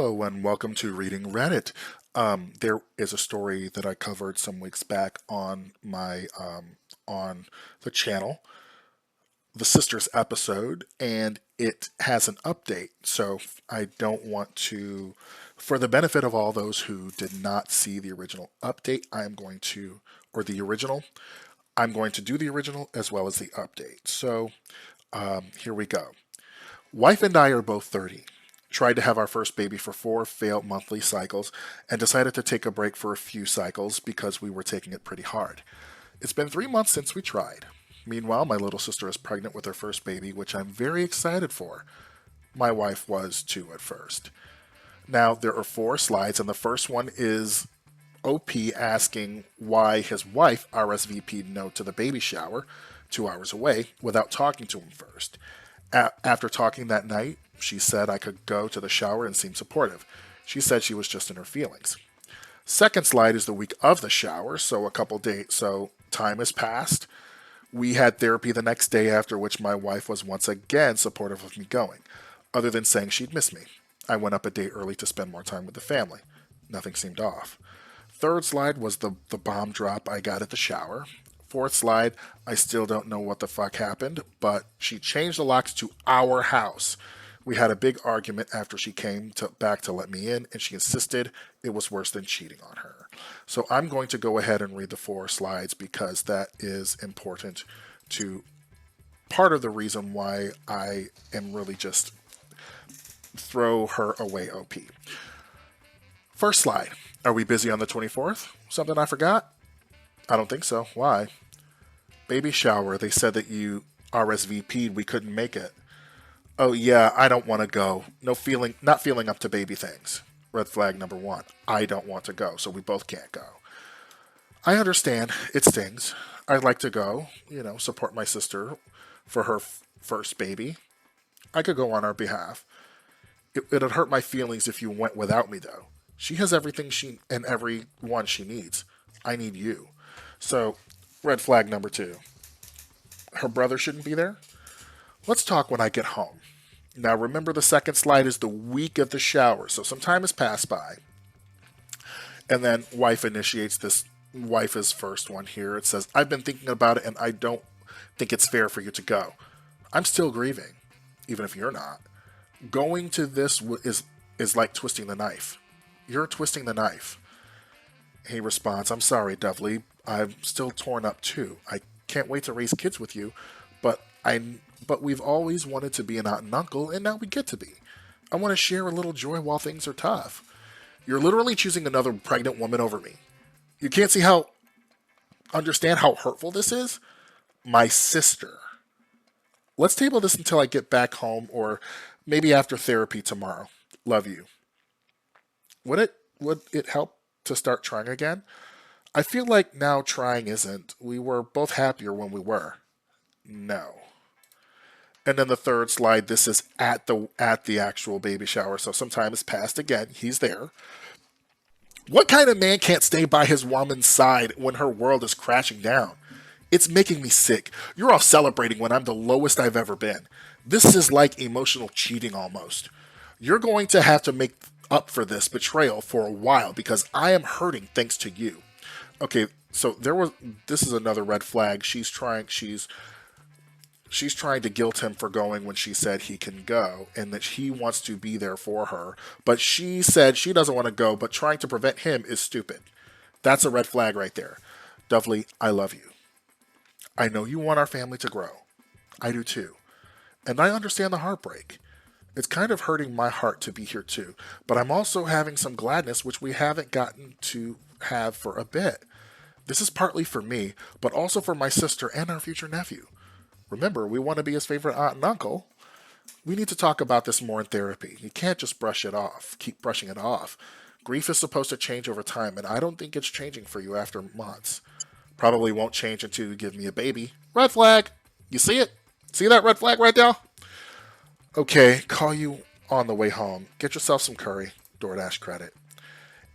Hello and welcome to Reading Reddit. There is a story that I covered some weeks back on my on the channel, the sisters episode, and it has an update. So I don't want to, for the benefit of all those who did not see the original update, I am going to, or the original, I'm going to do the original as well as the update. So here we go. Wife and I are both 30. Tried to have our first baby for 4 failed monthly cycles and decided to take a break for a few cycles because we were taking it pretty hard. It's been 3 months since we tried. Meanwhile, my little sister is pregnant with her first baby, which I'm very excited for. My wife was too at first. Now, there are 4 slides, and the first one is OP asking why his wife RSVP'd no to the baby shower 2 hours away without talking to him first. After talking that night, she said I could go to the shower and seem supportive. She said she was just in her feelings. Second slide is the week of the shower, so a couple days, so time has passed. We had therapy the next day, after which my wife was once again supportive of me going, other than saying she'd miss me. I went up a day early to spend more time with the family. Nothing seemed off. Third slide was the bomb drop I got at the shower. Fourth slide, I still don't know what the fuck happened, but she changed the locks to our house. We had a big argument after she came back to let me in, and she insisted it was worse than cheating on her. So I'm going to go ahead and read the 4 slides because that is important to part of the reason why I am really just throw her away OP. First slide. Are we busy on the 24th? Something I forgot? I don't think so. Why? Baby shower. They said that you RSVP'd. We couldn't make it. Oh yeah, I don't want to go. No feeling, not feeling up to baby things. Red flag number 1. I don't want to go, so we both can't go. I understand. It stings. I'd like to go, support my sister for her first baby. I could go on our behalf. It'd hurt my feelings if you went without me, though. She has everything she and everyone she needs. I need you. So, red flag number 2. Her brother shouldn't be there? Let's talk when I get home. Now remember, the second slide is the week of the shower, so some time has passed by. And then wife initiates this. Wife is first one here. It says, I've been thinking about it and I don't think it's fair for you to go. I'm still grieving, even if you're not. Going to this is like twisting the knife. You're twisting the knife. He responds, I'm sorry, Dovely. I'm still torn up too. I can't wait to raise kids with you, but we've always wanted to be an aunt and uncle, and now we get to be. I want to share a little joy while things are tough. You're literally choosing another pregnant woman over me. You can't understand how hurtful this is? My sister. Let's table this until I get back home, or maybe after therapy tomorrow. Love you. Would it help to start trying again? I feel like now trying isn't. We were both happier when we were. No. And then the third slide, this is at the actual baby shower, so some time has passed again. He's there. What kind of man can't stay by his woman's side when her world is crashing down? It's making me sick. You're all celebrating when I'm the lowest I've ever been. This is like emotional cheating almost. You're going to have to make up for this betrayal for a while because I am hurting thanks to you. Okay, so this is another red flag. She's trying to guilt him for going when she said he can go and that he wants to be there for her. But she said she doesn't want to go, but trying to prevent him is stupid. That's a red flag right there. Dovely, I love you. I know you want our family to grow. I do too. And I understand the heartbreak. It's kind of hurting my heart to be here too. But I'm also having some gladness, which we haven't gotten to have for a bit. This is partly for me, but also for my sister and our future nephew. Remember, we want to be his favorite aunt and uncle. We need to talk about this more in therapy. You can't just brush it off, keep brushing it off. Grief is supposed to change over time, and I don't think it's changing for you after months. Probably won't change until you give me a baby. Red flag! You see it? See that red flag right there? Okay, call you on the way home. Get yourself some curry. DoorDash credit.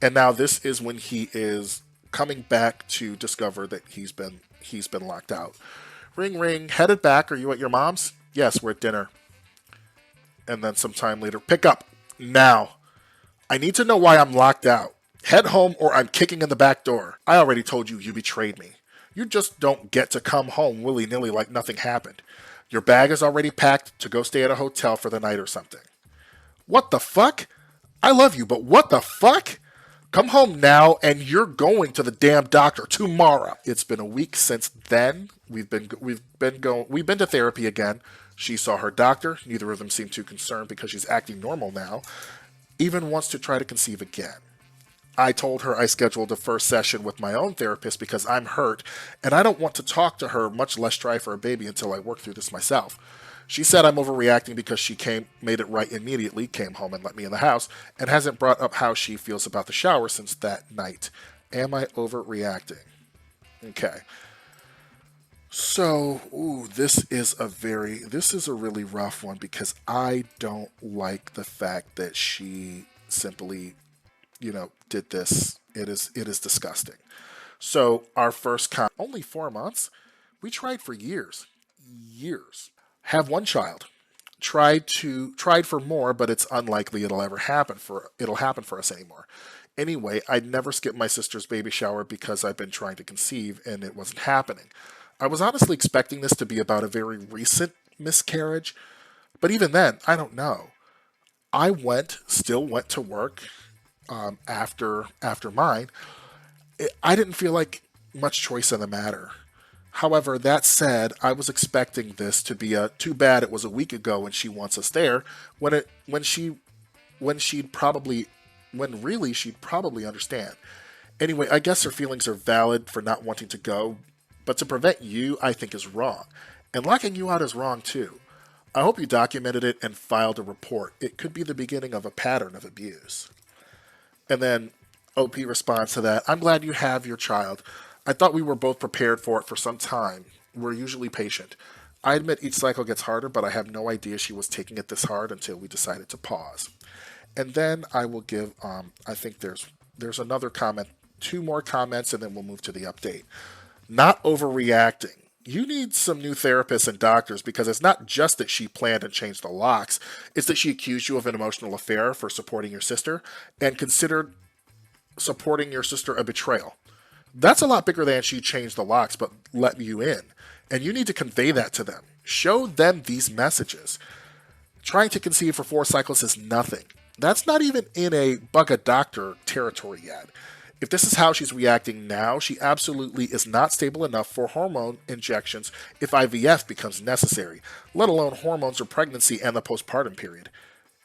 And now this is when he is coming back to discover that he's been locked out. Ring ring, headed back. Are you at your mom's? Yes, we're at dinner. And then sometime later, pick up now. I need to know why I'm locked out. Head home or I'm kicking in the back door. I already told you you betrayed me. You just don't get to come home willy-nilly like nothing happened. Your bag is already packed to go stay at a hotel for the night or something. What the fuck? I love you, but what the fuck? Come home now and you're going to the damn doctor tomorrow. It's been a week since then. We've been to therapy again. She saw her doctor. Neither of them seem too concerned because she's acting normal now. Even wants to try to conceive again. I told her I scheduled a first session with my own therapist because I'm hurt and I don't want to talk to her, much less try for a baby until I work through this myself. She said I'm overreacting because she made it right immediately, came home and let me in the house, and hasn't brought up how she feels about the shower since that night. Am I overreacting? Okay. So, this is a really rough one because I don't like the fact that she simply, did this. It is disgusting. So our first only 4 months. We tried for years, years. Have one child. Tried for more, but it's unlikely it'll happen for us anymore. Anyway, I'd never skip my sister's baby shower because I've been trying to conceive and it wasn't happening. I was honestly expecting this to be about a very recent miscarriage, but even then, I don't know. Still went to work after mine. I didn't feel like much choice in the matter. However, that said, I was expecting this to be a too bad it was a week ago and she wants us there when she'd probably when really she'd probably understand. Anyway, I guess her feelings are valid for not wanting to go, but to prevent you, I think is wrong. And locking you out is wrong too. I hope you documented it and filed a report. It could be the beginning of a pattern of abuse. And then OP responds to that, I'm glad you have your child. I thought we were both prepared for it for some time. We're usually patient. I admit each cycle gets harder, but I have no idea she was taking it this hard until we decided to pause. And then I will give, I think there's another comment, two more comments, and then we'll move to the update. Not overreacting. You need some new therapists and doctors because it's not just that she planned and changed the locks, it's that she accused you of an emotional affair for supporting your sister and considered supporting your sister a betrayal. That's a lot bigger than she changed the locks but let you in. And you need to convey that to them. Show them these messages. Trying to conceive for 4 cycles is nothing. That's not even in a bug a doctor territory yet. If this is how she's reacting now, she absolutely is not stable enough for hormone injections if IVF becomes necessary, let alone hormones or pregnancy and the postpartum period.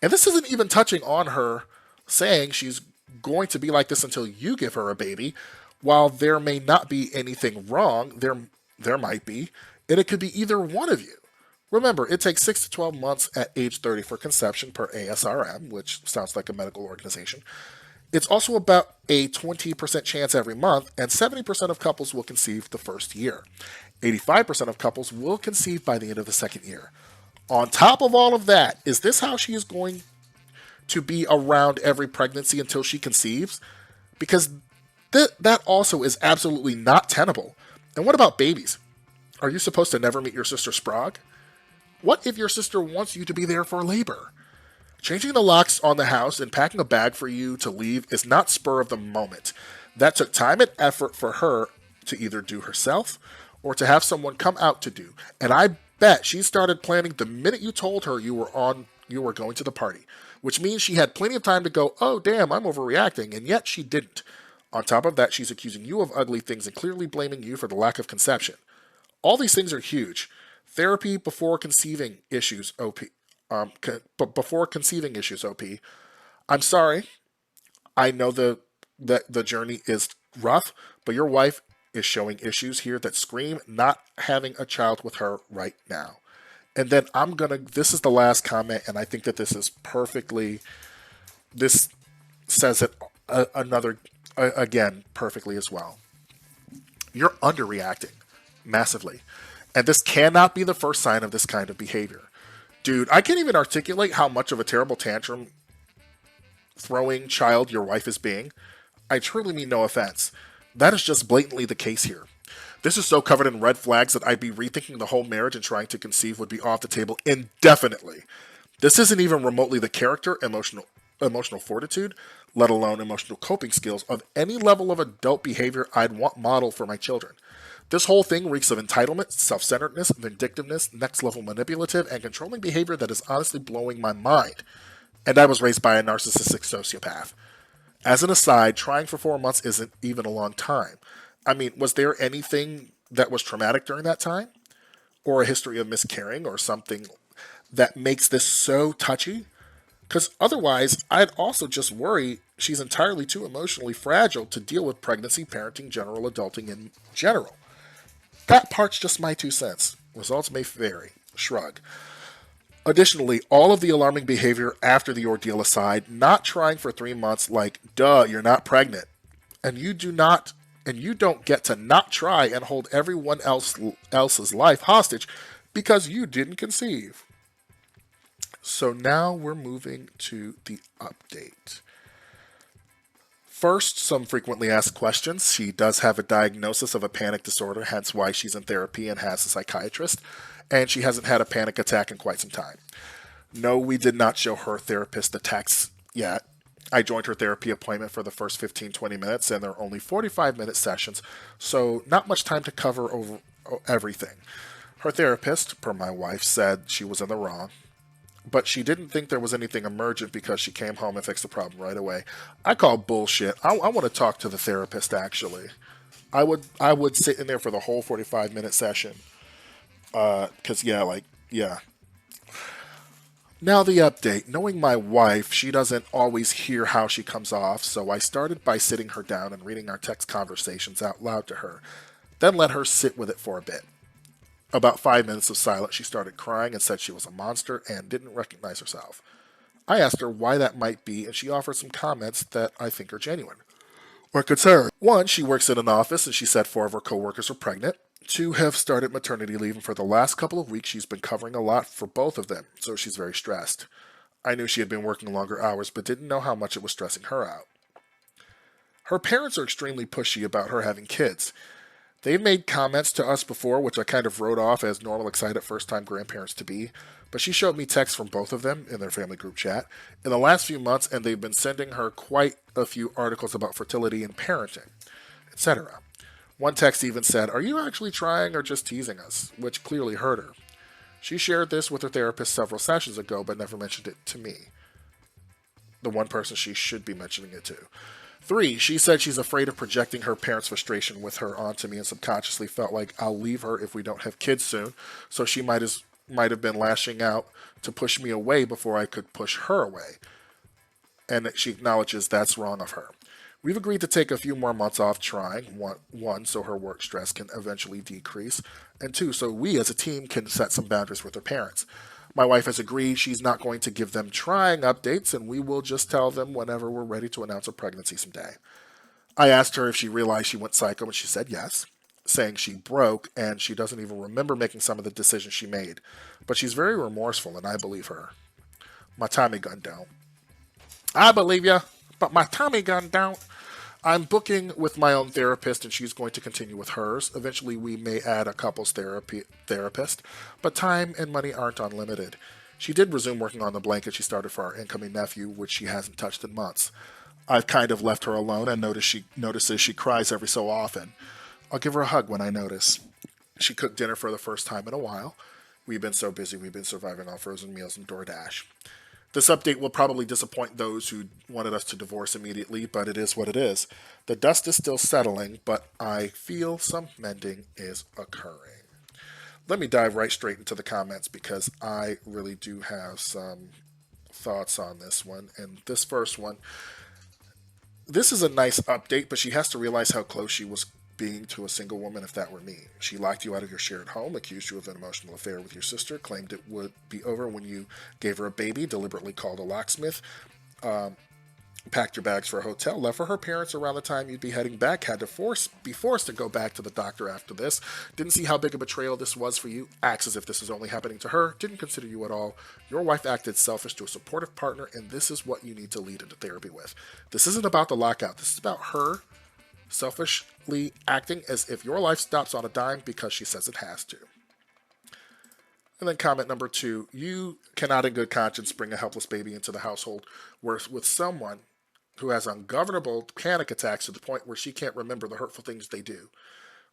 And this isn't even touching on her saying she's going to be like this until you give her a baby. While there may not be anything wrong, there might be, and it could be either one of you. Remember, it takes 6 to 12 months at age 30 for conception per ASRM, which sounds like a medical organization. It's also about a 20% chance every month, and 70% of couples will conceive the first year. 85% of couples will conceive by the end of the second year. On top of all of that, is this how she is going to be around every pregnancy until she conceives? Because that also is absolutely not tenable. And what about babies? Are you supposed to never meet your sister Sprague? What if your sister wants you to be there for labor? Changing the locks on the house and packing a bag for you to leave is not spur of the moment. That took time and effort for her to either do herself or to have someone come out to do. And I bet she started planning the minute you told her you were going to the party, which means she had plenty of time to go, oh damn, I'm overreacting, and yet she didn't. On top of that, she's accusing you of ugly things and clearly blaming you for the lack of conception. All these things are huge. Therapy before conceiving issues, OP. Before conceiving issues, OP. I'm sorry. I know the journey is rough, but your wife is showing issues here that scream not having a child with her right now. And then this is the last comment, and I think that this says it again perfectly as well. You're underreacting massively. And this cannot be the first sign of this kind of behavior. Dude, I can't even articulate how much of a terrible tantrum throwing child your wife is being. I truly mean no offense. That is just blatantly the case here. This is so covered in red flags that I'd be rethinking the whole marriage and trying to conceive would be off the table indefinitely. This isn't even remotely the character, emotional fortitude, let alone emotional coping skills of any level of adult behavior I'd want modeled for my children. This whole thing reeks of entitlement, self centeredness, vindictiveness, next level manipulative, and controlling behavior that is honestly blowing my mind. And I was raised by a narcissistic sociopath. As an aside, trying for 4 months isn't even a long time. I mean, was there anything that was traumatic during that time? Or a history of miscarrying or something that makes this so touchy? Because otherwise, I'd also just worry she's entirely too emotionally fragile to deal with pregnancy, parenting, general adulting in general. That part's just my 2 cents. Results may vary. Shrug. Additionally, all of the alarming behavior after the ordeal aside, not trying for 3 months like, duh, you're not pregnant. And you don't get to not try and hold everyone else's life hostage because you didn't conceive. So now we're moving to the update. First, some frequently asked questions. She does have a diagnosis of a panic disorder, hence why she's in therapy and has a psychiatrist, and she hasn't had a panic attack in quite some time. No, we did not show her therapist the text yet. I joined her therapy appointment for the first 15-20 minutes, and they're only 45-minute sessions, so not much time to cover over everything. Her therapist, per my wife, said she was in the wrong, but she didn't think there was anything emergent because she came home and fixed the problem right away. I call bullshit. I want to talk to the therapist, actually. I would sit in there for the whole 45-minute session. Because, yeah. Now the update. Knowing my wife, she doesn't always hear how she comes off, so I started by sitting her down and reading our text conversations out loud to her, then let her sit with it for a bit. About 5 minutes of silence, she started crying and said she was a monster and didn't recognize herself. I asked her why that might be, and she offered some comments that I think are genuine. We're concerned. One, she works in an office and she said 4 of her coworkers are pregnant. 2 have started maternity leave, and for the last couple of weeks she's been covering a lot for both of them, so she's very stressed. I knew she had been working longer hours, but didn't know how much it was stressing her out. Her parents are extremely pushy about her having kids. They've made comments to us before, which I kind of wrote off as normal, excited first-time grandparents to be, but she showed me texts from both of them in their family group chat in the last few months, and they've been sending her quite a few articles about fertility and parenting, etc. One text even said, "Are you actually trying or just teasing us?" which clearly hurt her. She shared this with her therapist several sessions ago, but never mentioned it to me, the one person she should be mentioning it to. 3, she said she's afraid of projecting her parents' frustration with her onto me and subconsciously felt like I'll leave her if we don't have kids soon, so she might have been lashing out to push me away before I could push her away. And she acknowledges that's wrong of her. We've agreed to take a few more months off trying, one, so her work stress can eventually decrease, and 2, so we as a team can set some boundaries with her parents. My wife has agreed she's not going to give them trying updates, and we will just tell them whenever we're ready to announce a pregnancy someday. I asked her if she realized she went psycho, and she said yes, saying she broke and she doesn't even remember making some of the decisions she made. But she's very remorseful, and I believe her. My Tommy gun don't. I believe ya, but my Tommy gun don't. I'm booking with my own therapist, and she's going to continue with hers. Eventually, we may add a couples therapist, but time and money aren't unlimited. She did resume working on the blanket she started for our incoming nephew, which she hasn't touched in months. I've kind of left her alone and notices she cries every so often. I'll give her a hug when I notice. She cooked dinner for the first time in a while. We've been so busy, we've been surviving on frozen meals and DoorDash. This update will probably disappoint those who wanted us to divorce immediately, but it is what it is. The dust is still settling, but I feel some mending is occurring. Let me dive right straight into the comments because I really do have some thoughts on this one. And this first one, this is a nice update, but she has to realize how close she was being to a single woman if that were me. She locked you out of your shared home, accused you of an emotional affair with your sister, claimed it would be over when you gave her a baby, deliberately called a locksmith, packed your bags for a hotel, left for her parents around the time you'd be heading back, had to be forced to go back to the doctor after this, didn't see how big a betrayal this was for you, acts as if this was only happening to her, didn't consider you at all. Your wife acted selfish to a supportive partner, and this is what you need to lead into therapy with. This isn't about the lockout. This is about her selfishly acting as if your life stops on a dime because she says it has to. And then comment number two, you cannot in good conscience bring a helpless baby into the household where with someone who has ungovernable panic attacks to the point where she can't remember the hurtful things they do,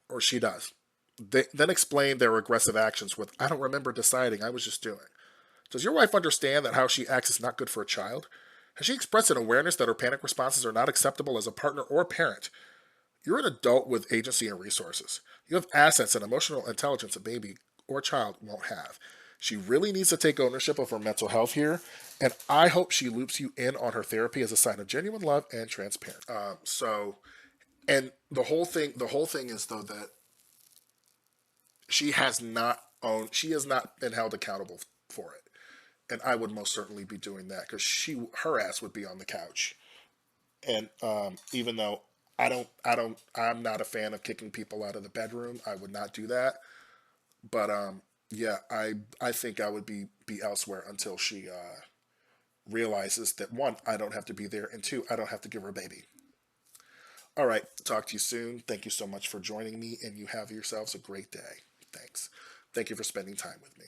or she does. They then explain their aggressive actions with, I don't remember deciding, I was just doing. Does your wife understand that how she acts is not good for a child? Has she expressed an awareness that her panic responses are not acceptable as a partner or parent? You're an adult with agency and resources. You have assets and emotional intelligence a baby or child won't have. She really needs to take ownership of her mental health here, and I hope she loops you in on her therapy as a sign of genuine love and transparency. And the whole thing is though that she has not been held accountable for it, and I would most certainly be doing that because her ass would be on the couch. And even though I'm not a fan of kicking people out of the bedroom, I would not do that. But yeah, I think I would be elsewhere until she realizes that one, I don't have to be there, and two, I don't have to give her a baby. All right, talk to you soon. Thank you so much for joining me, and you have yourselves a great day. Thanks. Thank you for spending time with me.